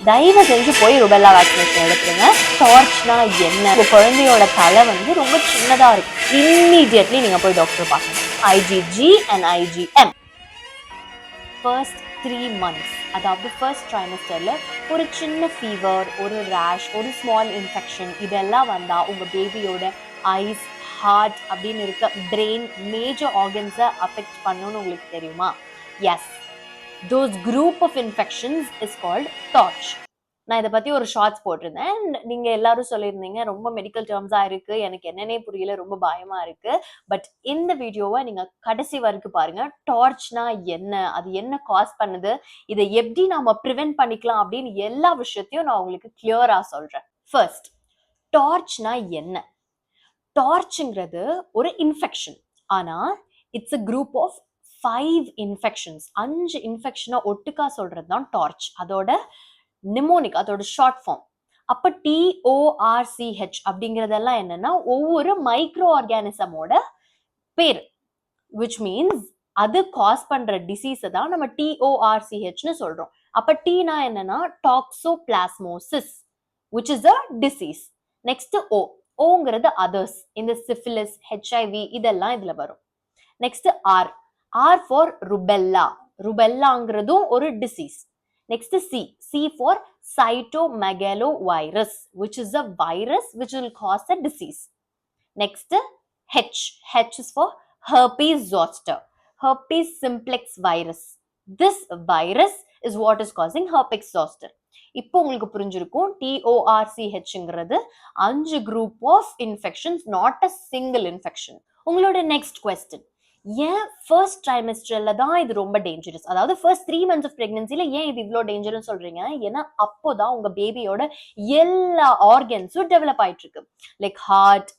தயவு செஞ்சு போய் ருபெல்லா வேக்சினேஷன் எடுத்துருங்க. டார்ச்னா என்ன? உங்க குழந்தையோட தலை வந்து ரொம்ப சின்னதா இருக்கும். இம்மீடியட்லி நீங்க போய் டாக்டர் பார்க்கணும். IgG and IgM. First 3 months, அதாவது ஃபர்ஸ்ட் ட்ரைமஸ்டர்ல ஒரு சின்ன ஃபீவர், ஒரு ரேஷ், ஒரு ஸ்மால் இன்ஃபெக்ஷன் இதெல்லாம் வந்தா உங்க பேபியோட ஐஸ், ஹார்ட் அப்படின்னு இருக்க பிரெயின், மேஜர் ஆர்கன்ஸை அஃபெக்ட் பண்ணுன்னு உங்களுக்கு தெரியுமா? Yes, those group of infections is called torch. நான் இதை பத்தி ஒரு ஷார்ட்ஸ் போட்டிருந்தேன். நீங்க எல்லாரும் சொல்லியிருந்தீங்க ரொம்ப மெடிக்கல் டேர்ம்ஸா இருக்கு, எனக்கு என்னன்னே புரியல, ரொம்ப பயமா இருக்கு. பட் இந்த வீடியோவை நீங்க கடைசி வரைக்கும் பாருங்க. டார்ச்னா என்ன, அது என்ன காஸ் பண்ணுது, இதை எப்படி நாம ப்ரிவென்ட் பண்ணிக்கலாம் அப்படின்னு எல்லா விஷயத்தையும் நான் உங்களுக்கு கிளியரா சொல்றேன். ஃபர்ஸ்ட், டார்ச்னா என்ன? டார்ச்ங்கிறது ஒரு இன்ஃபெக்ஷன். ஆனா it's a group of 5 infections. 5 இன்ஃபெக்ஷனை ஒட்டுக்கா சொல்றது தான் டார்ச். அதோட நிமோனிக், அதோட ஷார்ட் ஃபார்ம். அப்ப TORCH அப்படிங்கறதெல்லாம் என்னன்னா ஒவ்வொரு மைக்ரோ ஆர்கானிசமோட பேர், which means அது காஸ் பண்ற டிசீஸை தான் நம்ம TORCHன்னு சொல்றோம். அப்ப டீனா என்னன்னா toxoplasmosis, which is a disease. Next ஓங்கிறது அதர்ஸ், இந்த சிஃபிலிஸ், HIV இதெல்லாம் இதுல வரும். Next R for rubella. ருபெல்லாங்கிறதும் ஒரு disease. Next C for cytomegalovirus, which is a virus which will cause a disease. Next H is for herpes zoster, herpes simplex virus. This virus is what is causing herpes zoster. இப்போ உங்களுக்கு புரிஞ்சிருக்கும் TORCHங்கிறது 5 group of infections, not a single infection. உங்களோட next question, ஏன் first ட்ரைமெஸ்டர்ல தான் இது ரொம்ப dangerous, அதாவது first 3 months of பிரெக்னன்சில ஏன் இது இவ்வளோ டேஞ்சர்னு சொல்றீங்க? ஏன்னா அப்போதான் உங்க பேபியோட எல்லா ஆர்கன்ஸும் டெவலப் ஆயிட்டு இருக்கு. Like heart,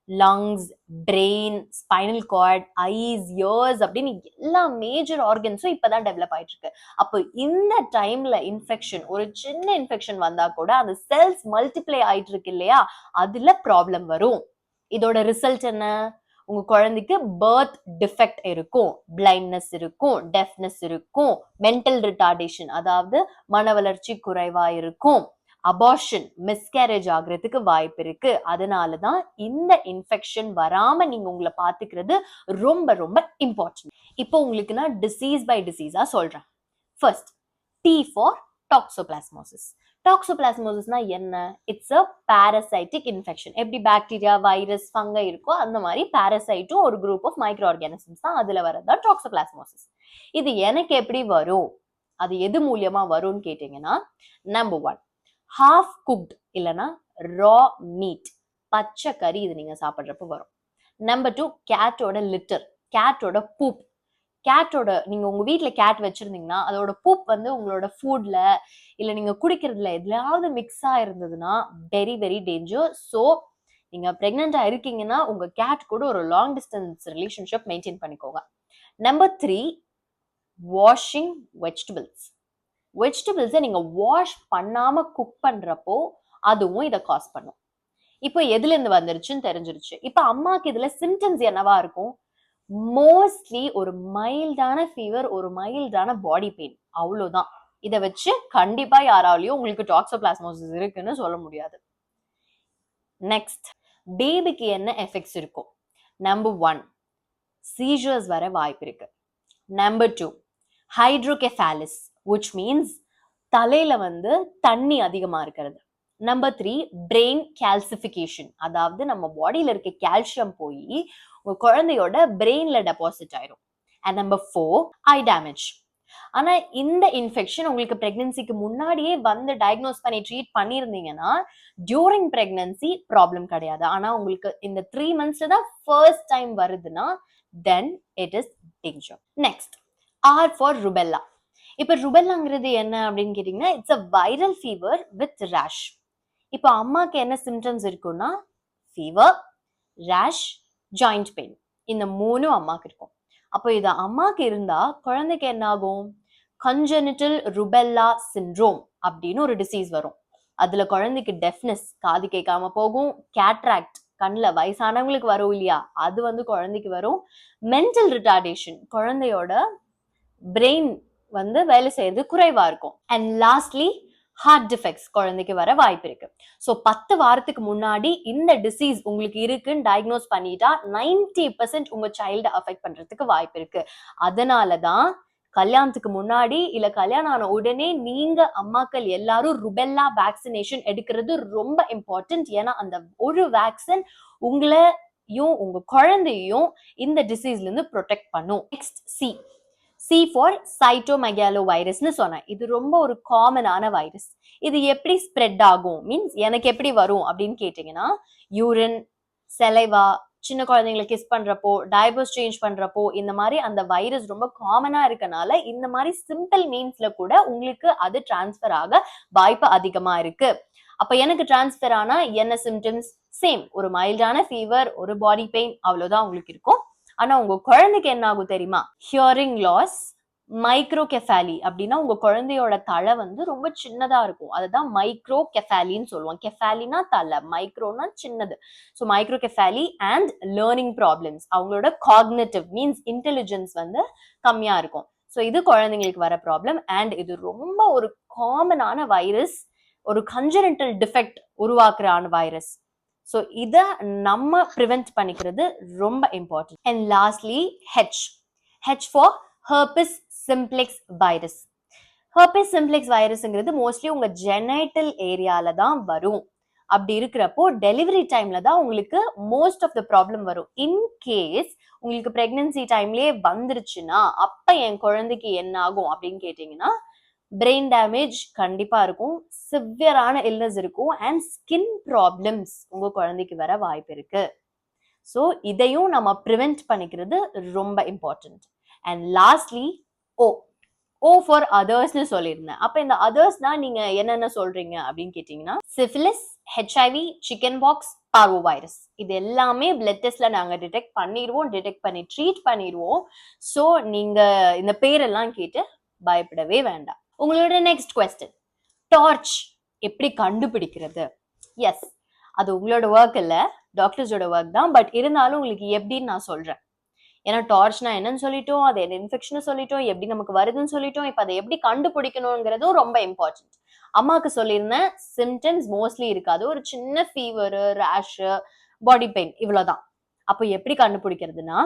lungs, brain, spinal cord, eyes, ears அப்படின்னு எல்லா மேஜர் ஆர்கன்ஸும் இப்பதான் டெவலப் ஆயிட்டு இருக்கு. அப்போ இந்த டைம்ல இன்ஃபெக்ஷன், ஒரு சின்ன இன்ஃபெக்ஷன் வந்தா கூட அந்த செல்ஸ் மல்டிப்ளை ஆயிட்டு இருக்கு இல்லையா, அதுல ப்ராப்ளம் வரும். இதோட ரிசல்ட் என்ன? உங்க குழந்தைக்கு பர்த் டிஃபெக்ட் இருக்கும், பிளைண்ட்னஸ் இருக்கும், டெஃப்னஸ் இருக்கும், மென்டல் ரிட்டார்டேஷன் அதாவது மன வளர்ச்சி குறைவா இருக்கும், அபார்ஷன், மிஸ்கேரேஜ் ஆகுறதுக்கு வாய்ப்பு இருக்கு. அதனாலதான் இந்த இன்ஃபெக்ஷன் வராம நீங்க உங்களை பாத்துக்கிறது ரொம்ப ரொம்ப இம்பார்ட்டன்ட். இப்போ உங்களுக்கு நான் டிசீஸ் பை டிசீஸா சொல்றேன். First, T for toxoplasmosis. டாக்ஸோபிளாஸ்மோசிஸ்னா என்ன? It's a parasitic infection. எப்படி பாக்டீரியா, வைரஸ், ஃபங்கை இருக்கோ அந்த மாதிரி பாரசைட்டும் ஒரு குரூப் ஆஃப் மைக்ரோ ஆர்கானிசம்ஸ் தான், அதுல வரதான் டாக்ஸோபிளாஸ்மோசிஸ். இது எனக்கு எப்படி வரும், அது எது மூலியமா வரும்னு கேட்டீங்கன்னா, நம்பர் 1, ஹாஃப் குக்ட் இல்லைன்னா ரா மீட், பச்சை கறி இது நீங்க சாப்பிட்றப்ப வரும். நம்பர் 2, கேட்டோட லிட்டர், கேட்டோட பூப். கேட்டோட, நீங்க உங்க வீட்டுல கேட் வச்சிருந்தீங்கன்னா அதோட பூப் வந்து உங்களோட ஃபுட்ல இல்ல நீங்க குடிக்கிறதுல எதுலாவது மிக்ஸ் ஆயிருந்ததுன்னா வெரி வெரி டேஞ்சர். ஸோ நீங்க பிரெக்னெண்டா இருக்கீங்கன்னா உங்க கேட் கூட ஒரு லாங் டிஸ்டன்ஸ் ரிலேஷன்ஷிப் மெயின்டைன் பண்ணிக்கோங்க. Number 3, washing vegetables. வெஜிடபிள்ஸை நீங்க வாஷ் பண்ணாம குக் பண்றப்போ அதுவும் இதை காஸ் பண்ணும். இப்போ எதுல இருந்து வந்துருச்சுன்னு தெரிஞ்சிருச்சு. இப்போ அம்மாக்கு இதுல சிம்டம்ஸ் என்னவா இருக்கும்? மோஸ்ட்லி ஒரு மைல்டான ஃபீவர், ஒரு மைல்டான பாடி பெயின், அவ்வளவுதான். இதை வச்சு கண்டிப்பா யாராலையும் உங்களுக்கு டாக்ஸோபிளாஸ்மோசிஸ் இருக்குன்னு சொல்ல முடியாது. நெக்ஸ்ட், பேபிக்கு என்ன எஃபெக்ட்ஸ் இருக்கும்? நம்பர் 1, சீஜர்ஸ் வர வாய்ப்பு இருக்கு. நம்பர் 2, ஹைட்ரோகெஃபாலிஸ், which means தலையில வந்து தண்ணி அதிகமா இருக்கிறது. நம்பர் 3, பிரெயின் கால்சிஃபிகேஷன், அதாவது நம்ம பாடியில இருக்க கால்சியம் போய் உங்க குழந்தையோட பிரெயின்ல டெபாசிட் ஆயிரும். And number 4, I damage. ஆனா இந்த இன்ஃபெக்ஷன் உங்களுக்கு பிரெக்னன்சிக்கு முன்னாடியே வந்து டயக்னோஸ் பண்ணி ட்ரீட் பண்ணியிருந்தீங்கன்னா டியூரிங் பிரெக்னன்சி ப்ராப்ளம் கிடையாது. ஆனா உங்களுக்கு இந்த 3 monthsல தான் ஃபர்ஸ்ட் டைம் வருதுன்னா then it is danger. Next, R for rubella. இப்ப ருபெல்லாங்கிறது என்ன அப்படின்னு கேட்டீங்கன்னா, it's a viral fever with rash. இப்போ அம்மாக்கு என்ன சிம்டம்ஸ் இருக்குன்னா, ஃபீவர், ரேஷ், ஜாயிண்ட் பெயின், இந்த 3 அம்மாக்கு இருக்கும். அப்போ இது அம்மாக்கு இருந்தா குழந்தைக்கு என்ன ஆகும்? கன்ஜெனிட்டல் ருபெல்லா சிண்ட்ரோம் அப்படின்னு ஒரு டிசீஸ் வரும். அதுல குழந்தைக்கு டெஃப்னஸ், காது கேட்காம போகும், கேட்ராக்ட், கண்ணில் வயசானவங்களுக்கு வரும் இல்லையா, அது வந்து குழந்தைக்கு வரும். மென்டல் ரிட்டார்டேஷன், குழந்தையோட பிரெயின் வந்து வேலை செய்யறது குறைவா இருக்கும். அண்ட் லாஸ்ட்லி ஹார்ட் டிஃபெக்ட்ஸ் குழந்தைக்கு வர வாய்ப்பு இருக்கு. ஸோ 10 வாரத்துக்கு முன்னாடி இந்த டிசீஸ் உங்களுக்கு இருக்குன்னு டயக்னோஸ் பண்ணிட்டா 90% உங்க சைல்டு அஃபெக்ட் பண்றதுக்கு வாய்ப்பு இருக்கு. அதனாலதான் கல்யாணத்துக்கு முன்னாடி இல்ல கல்யாணம் ஆன உடனே நீங்க அம்மாக்கள் எல்லாரும் ருபெல்லா வேக்சினேஷன் எடுக்கிறது ரொம்ப இம்பார்ட்டன்ட். ஏன்னா அந்த ஒரு வேக்சின் உங்களையும் உங்க குழந்தையும் இந்த டிசீஸ்ல இருந்து ப்ரொடெக்ட் பண்ணும். நெக்ஸ்ட் சி ஃபார் சைட்டோமெகாலோ வைரஸ்னு சொன்னேன். இது ரொம்ப ஒரு காமனான வைரஸ். இது எப்படி ஸ்ப்ரெட் ஆகும், மீன்ஸ் எனக்கு எப்படி வரும் அப்படின்னு கேட்டீங்கன்னா, யூரின், செலைவா, சின்ன குழந்தைங்களை கிஸ் பண்றப்போ, டயபர்ஸ் சேஞ்ச் பண்றப்போ, இந்த மாதிரி அந்த வைரஸ் ரொம்ப காமனா இருக்கனால இந்த மாதிரி சிம்பிள் மீன்ஸ்ல கூட உங்களுக்கு அது டிரான்ஸ்பர் ஆக வாய்ப்பு அதிகமா இருக்கு. அப்ப எனக்கு டிரான்ஸ்பர் ஆனா என்ன சிம்டம்ஸ்? சேம், ஒரு மைல்டான ஃபீவர், ஒரு பாடி பெயின், அவ்வளவுதான் உங்களுக்கு இருக்கும். ஆனா உங்க குழந்தைக்கு என்ன ஆகும் தெரியுமா? ஹியரிங் லாஸ், மைக்ரோகெஃபாலி அப்படின்னா உங்க குழந்தையோட தலை வந்து ரொம்ப சின்னதா இருக்கும். அதுதான் மைக்ரோகெஃபாலின்னு சொல்லுவோம். கெஃபாலினா தலை, மைக்ரோனா சின்னது. ஸோ மைக்ரோகெஃபாலி அண்ட் லேர்னிங் ப்ராப்ளம்ஸ், அவங்களோட காக்னிட்டிவ் மீன்ஸ் இன்டெலிஜென்ஸ் வந்து கம்மியா இருக்கும். ஸோ இது குழந்தைங்களுக்கு வர ப்ராப்ளம். அண்ட் இது ரொம்ப ஒரு காமனான வைரஸ், ஒரு கன்ஜெனிட்டல் டிஃபெக்ட் உருவாக்குறான வைரஸ். ஸோ இதை நம்ம ப்ரிவென்ட் பண்ணிக்கிறது ரொம்ப important. And lastly H for herpes simplex virus. Herpes simplex வைரஸ்ங்கிறது மோஸ்ட்லி உங்க ஜெனைட்டல் ஏரியால தான் வரும். அப்படி இருக்கிறப்போ டெலிவரி டைம்ல தான் உங்களுக்கு மோஸ்ட் ஆஃப் த ப்ராப்ளம் வரும். இன்கேஸ் உங்களுக்கு பிரெக்னன்சி டைம்லயே வந்துருச்சுன்னா அப்ப என் குழந்தைக்கு என்ன ஆகும் அப்படின்னு கேட்டீங்கன்னா, பிரெயின் டேமேஜ் கண்டிப்பா இருக்கும், சிவியரான இல்னஸ் இருக்கும், அண்ட் ஸ்கின் ப்ராப்ளம்ஸ் உங்க குழந்தைக்கு வர வாய்ப்பு இருக்கு. ஸோ இதையும் நம்ம ப்ரிவென்ட் பண்ணிக்கிறது ரொம்ப important. And lastly O for அதர்ஸ்னு சொல்லியிருந்தேன். அப்ப இந்த அதர்ஸ்னா நீங்க என்னென்ன சொல்றீங்க அப்படின்னு கேட்டீங்கன்னா, syphilis, HIV, chicken pox, parvo virus, இது எல்லாமே பிளட் டெஸ்ட்ல நாங்க டிடெக்ட் பண்ணிடுவோம், டிடெக்ட் பண்ணி ட்ரீட் பண்ணிடுவோம். ஸோ நீங்க இந்த பேரெல்லாம் கேட்டு பயப்படவே வேண்டாம். உங்களோட நெக்ஸ்ட் கொஸ்டின், டார்ச் எப்படி கண்டுபிடிக்கிறது? எஸ், அது உங்களோட ஒர்க் இல்ல, டாக்டர்ஸோட ஒர்க் தான். பட் இருந்தாலும் உங்களுக்கு எப்படின்னு நான் சொல்றேன். ஏன்னா டார்ச்னா என்னன்னு சொல்லிட்டோம், அது என்ன இன்ஃபெக்ஷன் சொல்லிட்டோம், எப்படி நமக்கு வருதுன்னு சொல்லிட்டோம். இப்ப அதை எப்படி கண்டுபிடிக்கணுங்கிறதும் ரொம்ப இம்பார்ட்டன்ட். அம்மாவுக்கு சொல்லியிருந்தேன், சிம்டம்ஸ் மோஸ்ட்லி இருக்காது, ஒரு சின்ன ஃபீவர், ரேஷ், பாடி பெயின், இவ்வளவுதான். அப்போ எப்படி கண்டுபிடிக்கிறதுனா,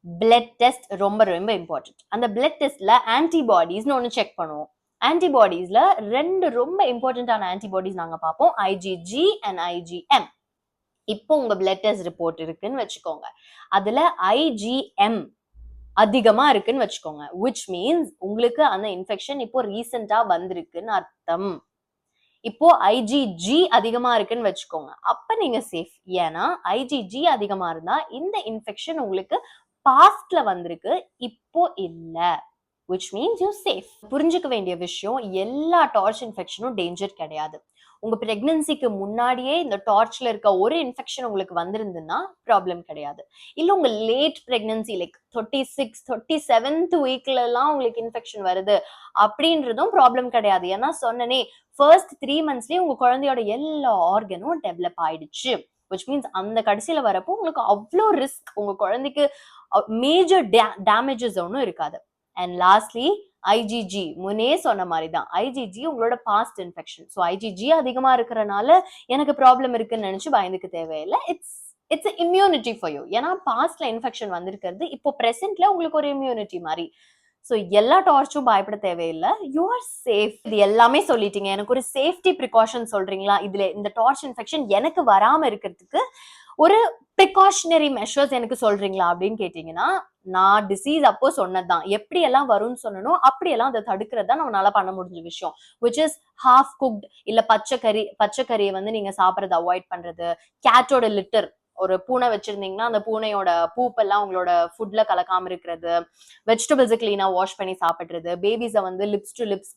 பிளட் டெஸ்ட் ரொம்ப ரொம்ப இம்பார்ட்டன்ட். அந்த பிளட் டெஸ்ட்ல ஆன்டிபாடிஸ்னு ஒன்று செக் பண்ணுவோம். ஆன்டிபாடிஸ்ல 2 ரொம்ப இம்பார்ட்டன்டான ஆன்டிபாடிஸ் நாங்க பார்ப்போம், ஐஜிஜி அண்ட் ஐஜிஎம். இப்போ உங்க பிளட் டெஸ்ட் ரிப்போர்ட் இருக்குன்னு வச்சுக்கோங்க, அதுல ஐஜிஎம் அதிகமா இருக்குன்னு வச்சுக்கோங்க, which means உங்களுக்கு அந்த இன்ஃபெக்ஷன் இப்போ ரீசெண்டா வந்திருக்குன்னு அர்த்தம். இப்போ ஐஜிஜி அதிகமா இருக்குன்னு வச்சுக்கோங்க, அப்ப நீங்க சேஃப். ஏன்னா ஐஜிஜி அதிகமா இருந்தா இந்த இன்ஃபெக்ஷன் உங்களுக்கு பாஸ்ட்ல வந்திருக்கு, இப்போ இல்ல, which means you safe. புரிஞ்சுக்க வேண்டிய விஷயம், எல்லா டார்ச் இன்ஃபெக்ஷனும் டேஞ்சர் கிடையாது. உங்க பிரெக்னன்சிக்கு முன்னாடியே இந்த டார்ச்ல இருக்க ஒரு இன்ஃபெக்ஷன் உங்களுக்கு வந்திருந்துன்னா ப்ராப்ளம் கிடையாது. இல்ல உங்க லேட் பிரெக்னன்சி லைக் 36, 37th வீக்ல எல்லாம் உங்களுக்கு இன்ஃபெக்ஷன் வருது அப்படின்றதும் ப்ராப்ளம் கிடையாது. ஏன்னா சொன்னனே, ஃபர்ஸ்ட் 3 monthsலயே உங்க குழந்தையோட எல்லா ஆர்கனும் டெவலப் ஆயிடுச்சு, which means அந்த கடைசியில வரப்போ உங்களுக்கு அவ்வளோ ரிஸ்க், உங்க குழந்தைக்கு மேஜர் டேமேஜஸ் ஒன்றும் இருக்காது. அண்ட் லாஸ்ட்லி ஐஜிஜி, முன்னே சொன்ன மாதிரி தான், ஐஜிஜி உங்களோட பாஸ்ட் இன்ஃபெக்ஷன். ஸோ ஐஜிஜி அதிகமா இருக்கிறனால எனக்கு ப்ராப்ளம் இருக்குன்னு நினைச்சு பயந்துக்க தேவையில்லை. It's immunity for you. ஏன்னா பாஸ்ட்ல இன்ஃபெக்ஷன் வந்திருக்கிறது இப்போ பிரசன்ட்ல உங்களுக்கு ஒரு இம்யூனிட்டி மாதிரி. ஸோ எல்லா டார்ச்சும் பயப்பட தேவையில்லை, யூ ஆர் சேஃப். இது எல்லாமே சொல்லிட்டீங்க, எனக்கு ஒரு சேஃப்டி ப்ரிகாஷன் சொல்றீங்களா, இதுல இந்த டார்ச் இன்ஃபெக்ஷன் எனக்கு வராம இருக்கிறதுக்கு ஒரு ப்ரிகாஷனரி மெஷர்ஸ் எனக்கு சொல்றீங்களா அப்படின்னு கேட்டீங்கன்னா, நான் டிசீஸ் அப்போ சொன்னதுதான், எப்படி எல்லாம் வரும்னு சொன்னனும் அப்படியெல்லாம் அதை தடுக்கிறது தான் நம்மளால பண்ண முடிஞ்ச விஷயம். which is half cooked, இல்ல பச்சைக்கறியை வந்து நீங்க சாப்பிட்றது அவாய்ட் பண்றது, கேட்டோட லிட்டர், ஒரு பூனை வச்சிருந்தீங்கன்னா அந்த பூனையோட பூப்பெல்லாம் உங்களோட ஃபுட்ல கலக்காம இருக்கிறது, வெஜிடபிள்ஸை கிளீனா வாஷ் பண்ணி சாப்பிடுறது, பேபிஸை வந்து லிப்ஸ் டு லிப்ஸ்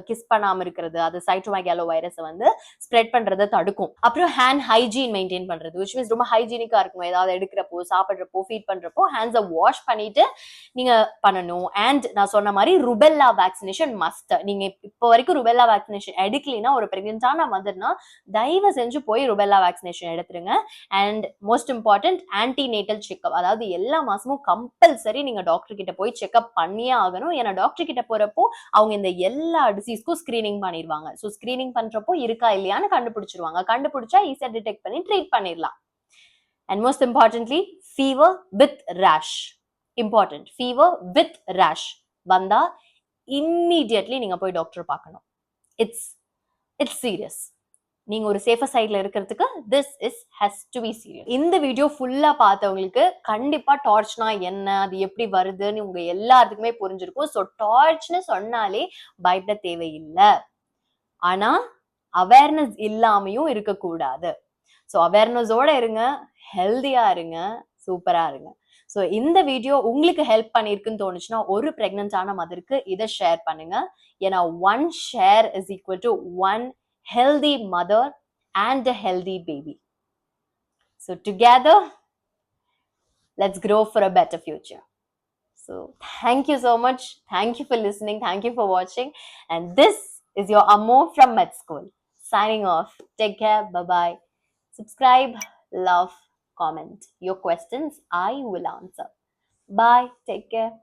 கிஸ் பண்ணாம இருக்கிறது, அது சைட்டோமெகாலோ வைரஸை வந்து ஸ்ப்ரெட் பண்றதை தடுக்கும். அப்புறம் ஹேண்ட் ஹைஜீன் மெயின்டைன் பண்றது, which means ரொம்ப ஹைஜீனிக்கா இருக்கும். ஏதாவது எடுக்கிறப்போ, சாப்பிட்றப்போ, ஃபீட் பண்றப்போ ஹேண்ட்ஸை வாஷ் பண்ணிட்டு நீங்க பண்ணணும். அண்ட் நான் சொன்ன மாதிரி ருபெல்லா வேக்சினேஷன் மஸ்ட். நீங்க இப்போ வரைக்கும் ருபெல்லா வேக்சினேஷன் எடுக்கலைன்னா, ஒரு பிரெக்னன்டான மதர்னா தயவு செஞ்சு போய் ருபெல்லா வேக்சினேஷன் எடுத்துருங்க. And most important antenatal checkup, அதாவது எல்லா மாசமும் கம்பல்சரி நீங்க டாக்டர் கிட்ட போய் செக்அப் பண்ணியே ஆகணும். ஏன்னா டாக்டர் கிட்ட போறப்போ அவங்க இந்த எல்லா டிசீஸ்க்கும் ஸ்கிரீனிங் பண்ணிடுவாங்க. ஸோ ஸ்கிரீனிங் பண்றப்போ இருக்கா இல்லையான்னு கண்டுபிடிச்சிருவாங்க. கண்டுபிடிச்சா ஈஸியா டிடெக்ட் பண்ணி ட்ரீட் பண்ணிடலாம். And most importantly fever with rash, important, fever with rash வந்தா இம்மீடியட்லி நீங்க போய் டாக்டர் பார்க்கணும். It's serious. நீங்க ஒரு சேஃபர் சைட்ல இருக்கிறதுக்கு this is has to be serious. இந்த வீடியோ ஃபுல்லா பார்த்தவங்களுக்கு கண்டிப்பா டார்ச்னா என்ன, அது எப்படி வருதுன்னு உங்க எல்லாத்துக்குமே புரிஞ்சிருக்கும். ஸோ டார்ச்னு சொன்னாலே பயப்பட தேவையில்லை. ஆனா அவேர்னஸ் இல்லாமையும் இருக்கக்கூடாது. ஸோ அவேர்னஸோட இருங்க, ஹெல்தியா இருங்க, சூப்பரா இருங்க. ஸோ இந்த வீடியோ உங்களுக்கு ஹெல்ப் பண்ணியிருக்குன்னு தோணுச்சுன்னா ஒரு பிரெக்னன்டான மதருக்கு இதை ஷேர் பண்ணுங்க. ஏன்னா 1 share is equal to 1 healthy mother and a healthy baby. So together, let's grow for a better future. So thank you so much. Thank you for listening. Thank you for watching. And this is your Amo from Med School. Signing off. Take care. Bye-bye. Subscribe, love, comment. Your questions I will answer. Bye. Take care.